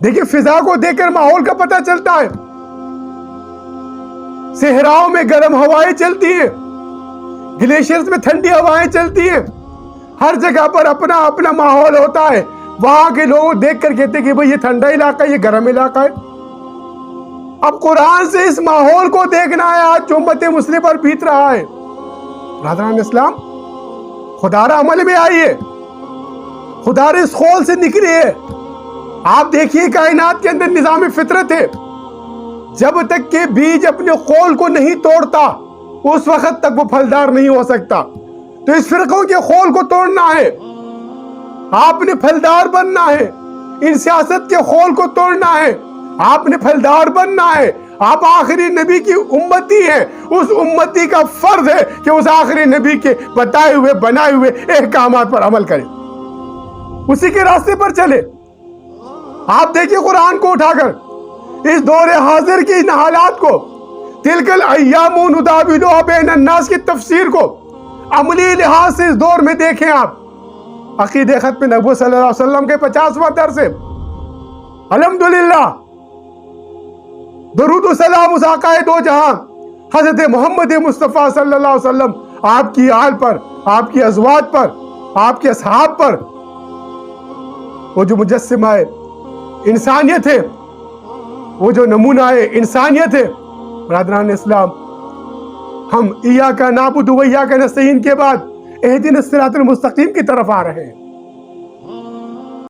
دیکھیے فضا کو دیکھ کر ماحول کا پتہ چلتا ہے. صحراؤں میں گرم ہوائیں چلتی ہیں, گلیشیئرز میں ٹھنڈی ہوائیں چلتی ہیں, ہر جگہ پر اپنا اپنا ماحول ہوتا ہے. وہاں کے لوگ دیکھ کر کہتے ہیں کہ بھئی یہ ٹھنڈا علاقہ ہے, یہ گرم علاقہ ہے. اب قرآن سے اس ماحول کو دیکھنا ہے آج جو امت مسلم پر بیت رہا ہے. برادران اسلام, خدا را عمل میں آئیے, خدا را اس خول سے نکلیے. آپ دیکھیے کائنات کے اندر نظام فطرت ہے. جب تک کہ بیج اپنے خول کو نہیں توڑتا اس وقت تک وہ پھلدار نہیں ہو سکتا. تو اس فرقوں کے خول کو توڑنا ہے, آپ نے پھلدار بننا ہے. ان سیاست کے خول کو توڑنا ہے, آپ نے پھلدار بننا ہے. آپ آخری نبی کی امتی ہیں, اس امتی کا فرض ہے کہ اس آخری نبی کے بتائے ہوئے بنائے ہوئے احکامات پر عمل کریں, اسی کے راستے پر چلے. آپ دیکھیں قرآن کو اٹھا کر اس دور حاضر کی ان حالات کو, تلک الایام نداولها بین الناس کی تفسیر کو عملی لحاظ سے اس دور میں دیکھیں. آپ عقیدہ ختم نبوت صلی اللہ علیہ وسلم کے 50واں درس ہے. الحمدللہ, درود و سلام اس آقا دو جہاں حضرت محمد مصطفیٰ صلی اللہ علیہ وسلم, آپ کی آل پر, آپ کی ازواج پر, آپ کے اصحاب پر. وہ جو مجسمہ ہے انسانیت ہے, وہ جو نمونہ ہے انسانیت ہے. برادران اسلام, ہم ایاک نعبد و ایاک نستعین کے بعد اہدنا الصراط المستقیم کی طرف آ رہے ہیں.